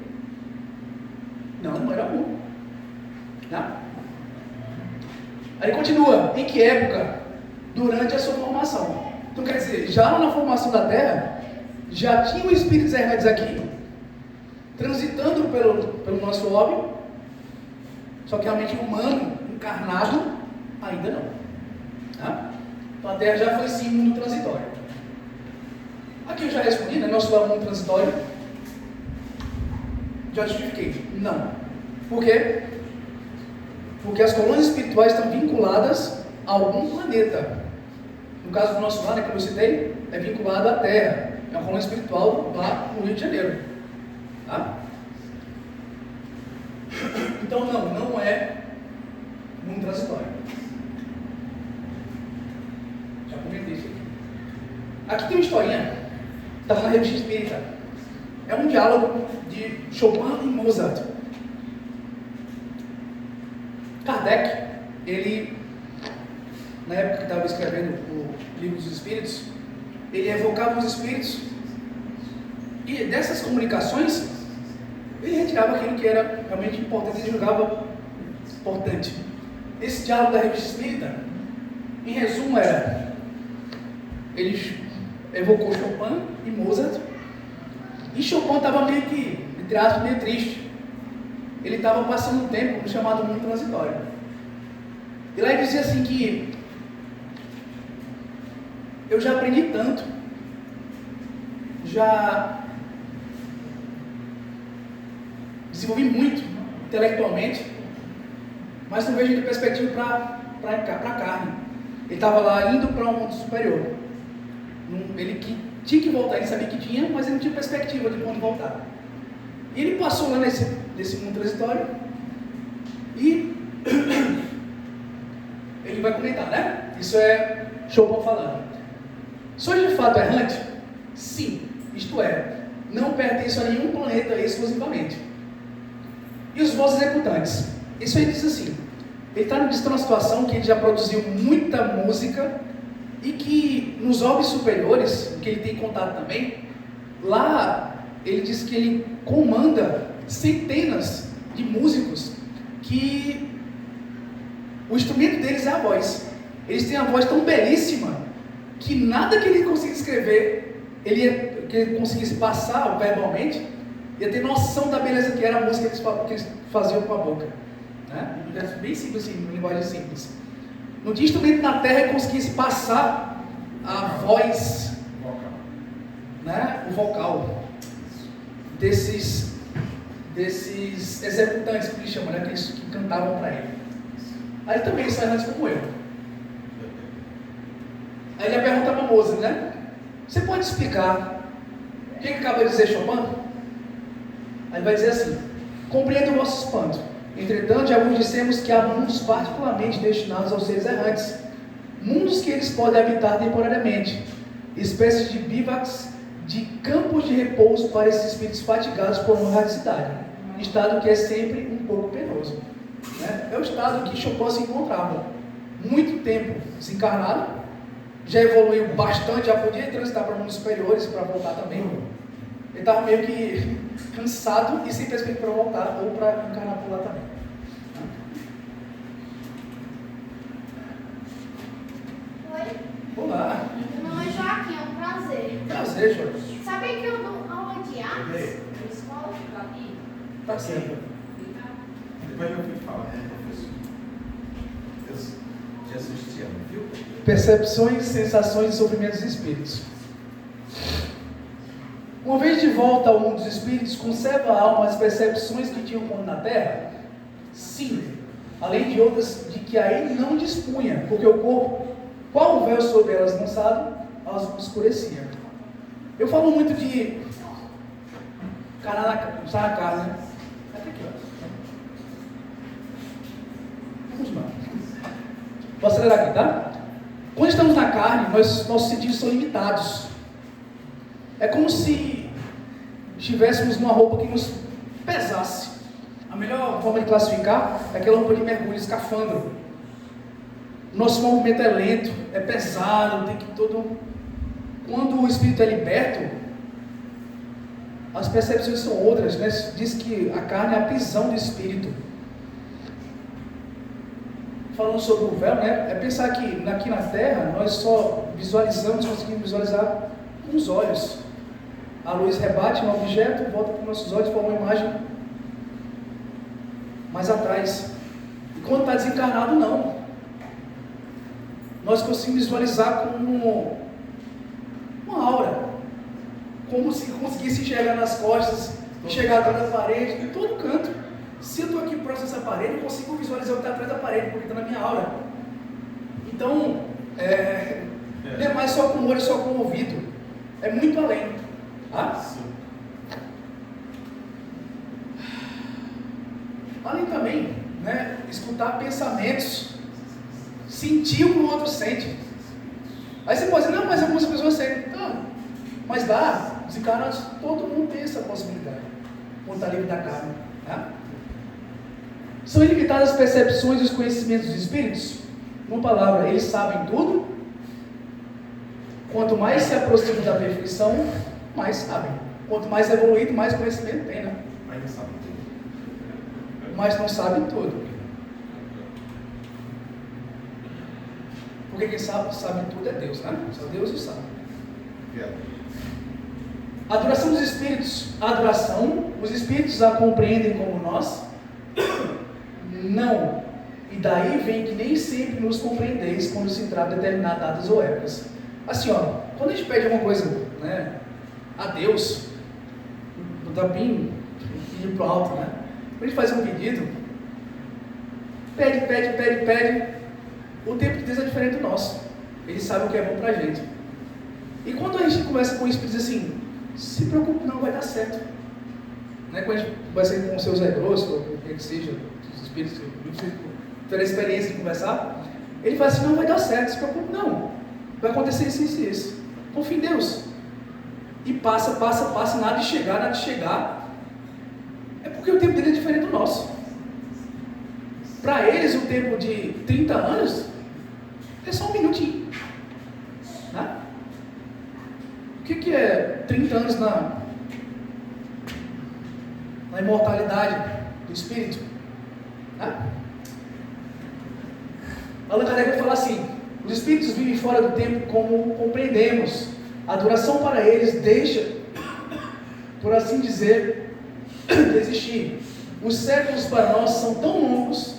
Não era um. Tá? Aí continua: em que época? Durante a sua formação. Então quer dizer, já na formação da Terra, já tinha espíritos errantes aqui, transitando pelo nosso orbe, só que realmente humano, encarnado, ainda não. Tá? Então a Terra já foi sim um mundo transitório. Aqui eu já respondi, né? Nosso é um mundo transitório. Já justifiquei. Não. Por quê? Porque as colônias espirituais estão vinculadas a algum planeta. No caso do nosso lar, né, como eu citei, é vinculado à Terra. É uma colônia espiritual lá no Rio de Janeiro. Tá? Então não é mundo transitório. Já comentei isso aqui. Aqui tem uma historinha, estava na revista Espírita. É um diálogo de Chopin e Mozart. Kardec, ele, na época que estava escrevendo o Livro dos Espíritos, ele evocava os espíritos e dessas comunicações ele retirava aquilo que era realmente importante, ele julgava importante. Esse diálogo da revista Espírita, em resumo, era: ele evocou Chopin e Mozart, e Chopin estava meio que, entre aspas, meio triste. Ele estava passando um tempo no chamado mundo transitório. E lá ele dizia assim que eu já aprendi tanto, já desenvolvi muito intelectualmente, mas não vejo perspectiva para a carne. Ele estava lá indo para um mundo superior. Ele tinha que voltar, ele sabia que tinha, mas ele não tinha perspectiva de quando voltar. E ele passou lá nesse mundo transitório e ele vai comentar, né? Isso é Chopin falando. Sois de fato errante? Sim, isto é, não pertenço a nenhum planeta exclusivamente. E os vossos executantes? Isso aí diz assim: ele está numa situação que ele já produziu muita música e que nos orbes superiores, que ele tem contato também, lá ele diz que ele comanda centenas de músicos que o instrumento deles é a voz. Eles têm a voz tão belíssima que nada que ele consiga escrever, que ele conseguisse passar verbalmente, ia ter noção da beleza que era a música que eles faziam com a boca, né? É bem simples assim, uma linguagem simples. Não tinha instrumento na terra que conseguisse passar a voz, né? O vocal desses executantes que eles chamam, né? Aqueles que cantavam para ele. Aí também eles são errantes como eu. Aí ele pergunta para Mozart, né? Você pode explicar o que acaba de dizer Chopin? Aí ele vai dizer assim: compreendo o vosso espanto. Entretanto, já vos dissemos que há mundos particularmente destinados aos seres errantes, mundos que eles podem habitar temporariamente, espécies de bivacs, de campos de repouso para esses espíritos fatigados por uma radicidade, estado que é sempre um pouco penoso, né? É o estado que Chopin se encontrava, muito tempo desencarnado, já evoluiu bastante, já podia transitar para mundos superiores para voltar também. Ele estava meio que cansado e sem perspectiva para voltar ou para encarnar por lá também. Oi? Olá. Meu nome é Joaquim, é um prazer. Prazer, Jorge. Sabem que eu dou aula de artes na escola? Tá certo. Depois meu filho fala, né, professor? Jesus te ama, viu? Percepções, sensações e sofrimentos dos espíritos. Uma vez de volta ao mundo dos espíritos, conserva a alma as percepções que tinham quando na terra? Sim, além de outras de que aí não dispunha, porque o corpo, qual o véu sobre elas lançado, as escurecia. Eu falo muito de usar a carne, né? Até aqui, ó. Vamos lá. Vou acelerar aqui, tá? Quando estamos na carne, nossos sentidos são limitados. É como se estivéssemos numa roupa que nos pesasse. A melhor forma de classificar é aquela roupa de mergulho, escafandro. Nosso movimento é lento, é pesado, tem que todo... Quando o espírito é liberto, as percepções são outras, né? Diz que a carne é a prisão do espírito. Falando sobre o véu, né? É pensar que aqui na Terra nós só conseguimos visualizar com os olhos. A luz rebate no objeto, volta para os nossos olhos, forma uma imagem mais atrás. E quando está desencarnado, não. Nós conseguimos visualizar como uma aura, como se conseguisse enxergar nas costas, enxergar atrás da parede, em todo canto. Se eu estou aqui próximo dessa parede, eu consigo visualizar o que está atrás da parede, porque está na minha aura. Então, não é mais só com o olho, só com o ouvido. É muito além. Tá? Além também, né, escutar pensamentos, sentir o que o outro sente. Aí você pode dizer, não, mas algumas pessoas sentem. Tá, mas lá, os encarnados, todo mundo tem essa possibilidade, quando está livre da carne. Tá? São ilimitadas as percepções e os conhecimentos dos espíritos? Uma palavra, eles sabem tudo. Quanto mais se aproximam da perfeição, mais sabem. Quanto mais evoluído, mais conhecimento tem, né? Mas não sabe tudo. Mas não sabem tudo. Porque quem sabe tudo é Deus, né? Só Deus o sabe. A adoração dos espíritos. A adoração, os espíritos a compreendem como nós? Não. E daí vem que nem sempre nos compreendeis quando se trata de determinadas datas ou épocas. Assim, ó, quando a gente pede alguma coisa, né, a Deus, não tá bem pedindo pro alto, né? Quando a gente faz um pedido, pede, o tempo de Deus é diferente do nosso. Ele sabe o que é bom pra gente. E quando a gente conversa com o Espírito, diz assim, se preocupe, não vai dar certo. Né? Quando a gente conversa com o seu Zé Grosso, ou o que seja, os Espíritos, ter a experiência de conversar, ele fala assim, não vai dar certo, se preocupe, não. Vai acontecer isso e isso. Confia em Deus. E passa, nada de chegar. É porque o tempo dele é diferente do nosso. Para eles, o tempo de 30 anos é só um minutinho. Né? O que é 30 anos na imortalidade do espírito? Né? Allan Kardec vai falar assim, os espíritos vivem fora do tempo como compreendemos. A duração para eles deixa, por assim dizer, de existir. Os séculos para nós são tão longos,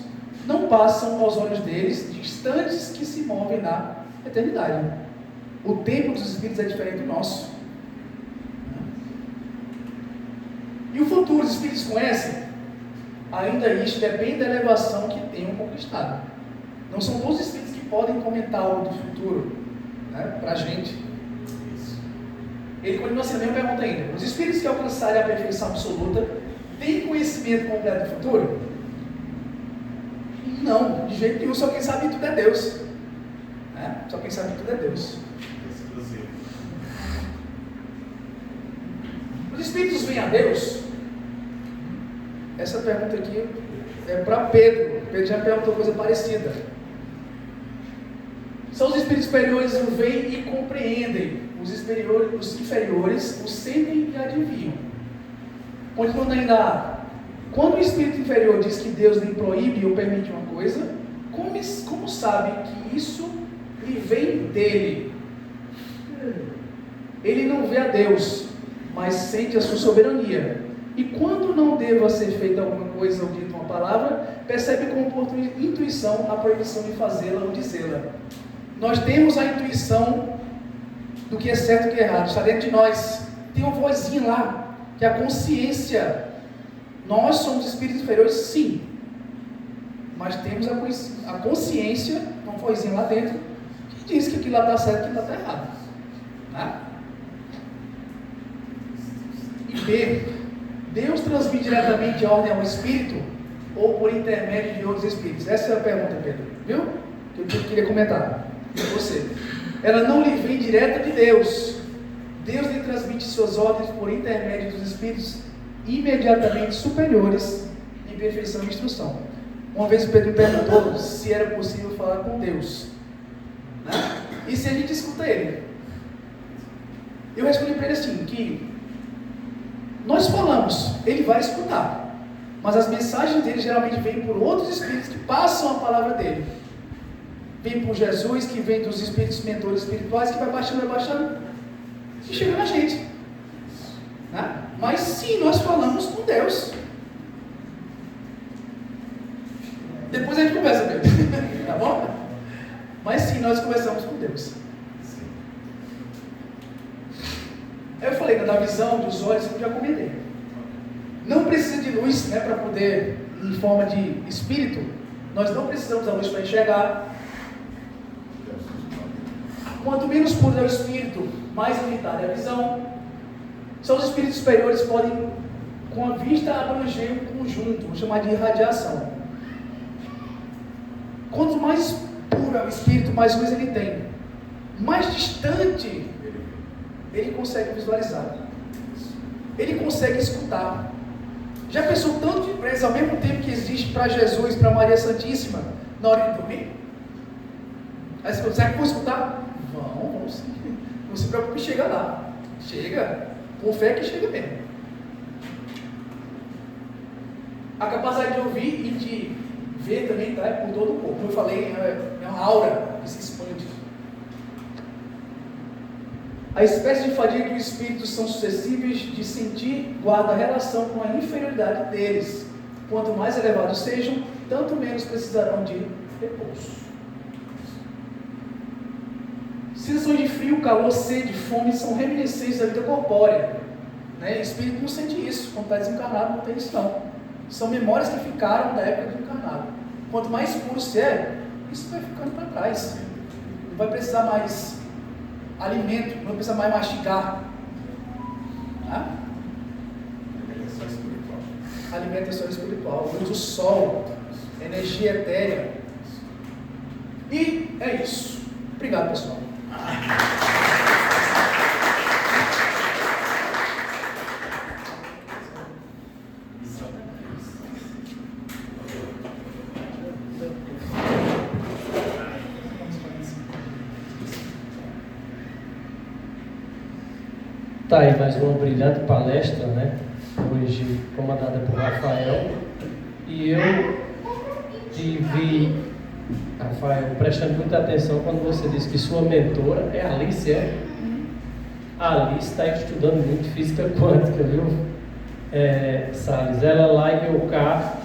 não passam aos olhos deles, distantes que se movem na eternidade. O tempo dos espíritos é diferente do nosso. E o futuro, os espíritos conhecem? Ainda isto depende da elevação que tenham conquistado. Não são todos os espíritos que podem comentar algo do futuro, né, para a gente. Ele continua assim, a mesma pergunta ainda. Os espíritos que alcançarem a perfeição absoluta têm conhecimento completo do futuro? Não, de jeito nenhum. Só quem sabe tudo é Deus. Né? Só quem sabe tudo é Deus. Os espíritos vêm a Deus? Essa pergunta aqui é para Pedro. Pedro já perguntou coisa parecida. São os espíritos superiores que vêm e compreendem. Os inferiores os sentem e adivinham. Continuando ainda, quando o espírito inferior diz que Deus lhe proíbe ou permite uma coisa, como sabe que isso lhe vem dele? Ele não vê a Deus, mas sente a sua soberania. E quando não deva ser feita alguma coisa ou dita uma palavra, percebe como por intuição a proibição de fazê-la ou dizê-la. Nós temos a intuição do que é certo e o que é errado, está dentro de nós. Tem uma vozinha lá, que é a consciência. Nós somos espíritos inferiores, sim. Mas temos a consciência, uma vozinha lá dentro, que diz que aquilo lá está certo e aquilo lá está errado. Né? E B, Deus transmite diretamente a ordem ao espírito ou por intermédio de outros espíritos? Essa é a pergunta, Pedro. Viu? Que eu queria comentar com você. Ela não lhe vem direta de Deus. Deus lhe transmite suas ordens por intermédio dos espíritos imediatamente superiores em perfeição e instrução. Uma vez Pedro perguntou se era possível falar com Deus, né? E se a gente escuta Ele. Eu respondi para ele assim, que nós falamos, Ele vai escutar, mas as mensagens dele geralmente vêm por outros espíritos que passam a palavra dele. Vem por Jesus, que vem dos espíritos mentores espirituais, que vai baixando, e chega na gente. Né? Mas sim, nós falamos com Deus. Depois a gente conversa com Deus, tá bom? Mas sim, nós conversamos com Deus. Eu falei da visão dos olhos, eu já comentei. Não precisa de luz, né, para poder, em forma de espírito, nós não precisamos da luz para enxergar. Quanto menos puro é o espírito, mais limitada é a visão. Só os espíritos superiores podem, com a vista, abranger um conjunto, vamos chamar de irradiação. Quanto mais puro é o espírito, mais luz ele tem. Mais distante, ele consegue visualizar. Ele consegue escutar. Já pensou tanto de preço ao mesmo tempo que existe para Jesus, para Maria Santíssima, na hora de dormir? Aí você fala, será que vou escutar? Vamos sim. Não se preocupe, chega lá. Chega. Com fé que chega mesmo. A capacidade de ouvir e de ver também tá, é por todo o corpo. Como eu falei, é uma aura que se expande. A espécie de fadiga que os espíritos são suscetíveis de sentir guarda relação com a inferioridade deles. Quanto mais elevados sejam, tanto menos precisarão de repouso. Sensações de frio, calor, sede, fome são reminiscentes da vida corpórea. Né? O espírito não sente isso. Quando está desencarnado, não tem isso não. São memórias que ficaram da época do encarnado. Quanto mais puro você é, isso vai ficando para trás. Não vai precisar mais alimento, não vai precisar mais mastigar. Tá? Alimentação espiritual, luz do sol, energia etérea. E é isso. Obrigado, pessoal. Tá aí mais uma brilhante palestra, né? Hoje comandada por Rafael. E eu te vi, Rafael, prestando muita atenção quando você disse que sua mentora é a Alice, é? A Alice está estudando muito física quântica, viu? Salles, ela lá e eu cá.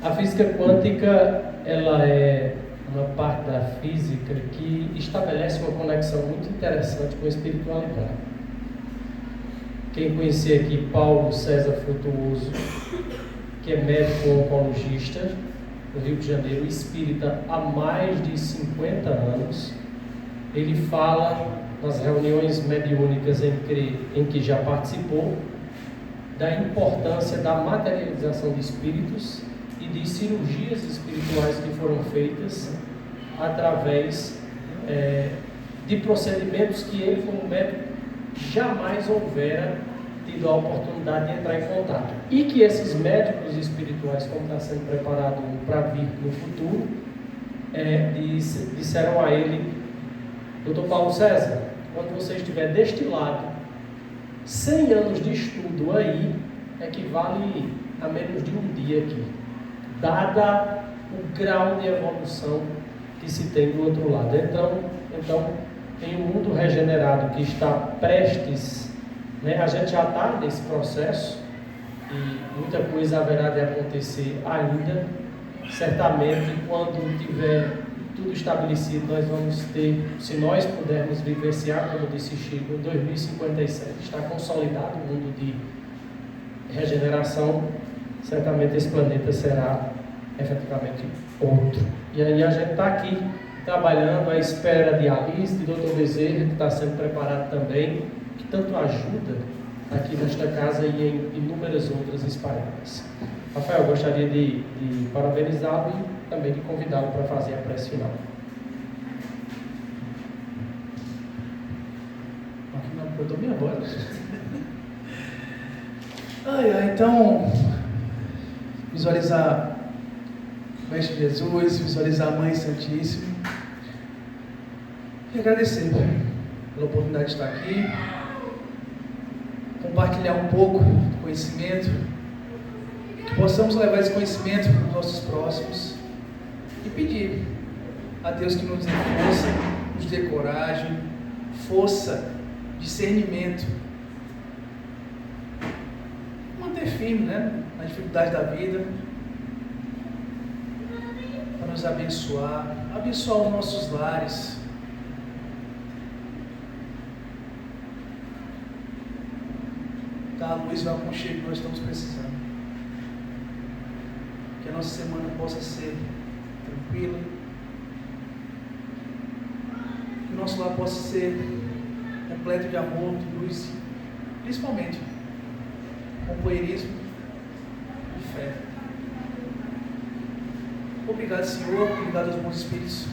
A física quântica, ela é uma parte da física que estabelece uma conexão muito interessante com a espiritualidade. Quem conhecer aqui Paulo César Frutuoso, que é médico oncologista do Rio de Janeiro, espírita há mais de 50 anos, ele fala nas reuniões mediúnicas em que já participou da importância da materialização de espíritos e de cirurgias espirituais que foram feitas através de procedimentos que ele, como médico, jamais houvera tido a oportunidade de entrar em contato. E que esses médicos espirituais, como está sendo preparado para vir no futuro, disseram a ele: Dr. Paulo César, quando você estiver deste lado, 100 anos de estudo aí equivale a menos de um dia aqui, dada o grau de evolução que se tem do outro lado. Então tem um mundo regenerado que está prestes, né? A gente já está nesse processo, e muita coisa haverá de acontecer ainda. Certamente, quando tiver tudo estabelecido, nós vamos ter, se nós pudermos vivenciar, como disse Chico, em 2057, está consolidado o mundo de regeneração, certamente esse planeta será efetivamente outro. E aí a gente está aqui trabalhando à espera de Alice, de Dr. Bezerra, que está sendo preparado também, que tanto ajuda aqui nesta casa e em inúmeras outras espalhadas. Rafael, gostaria de parabenizá-lo e também de convidá-lo para fazer a prece final. Eu estou bem agora. Então, visualizar o Mestre Jesus, visualizar a Mãe Santíssima e agradecer pela oportunidade de estar aqui, compartilhar um pouco do conhecimento, que possamos levar esse conhecimento para os nossos próximos e pedir a Deus que nos dê força, nos dê coragem, força, discernimento, manter firme, na dificuldade da vida, para nos abençoar os nossos lares, dar a luz e o aconchego que nós estamos precisando, que a nossa semana possa ser tranquila, que o nosso lar possa ser repleto de amor, de luz, principalmente companheirismo e fé. Obrigado, Senhor, obrigado aos bons espíritos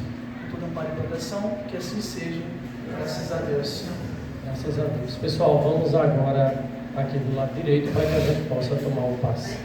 por toda amparo e proteção, que assim seja, graças a Deus. Graças a Deus. Pessoal, vamos agora aqui do lado direito para que a gente possa tomar o passe.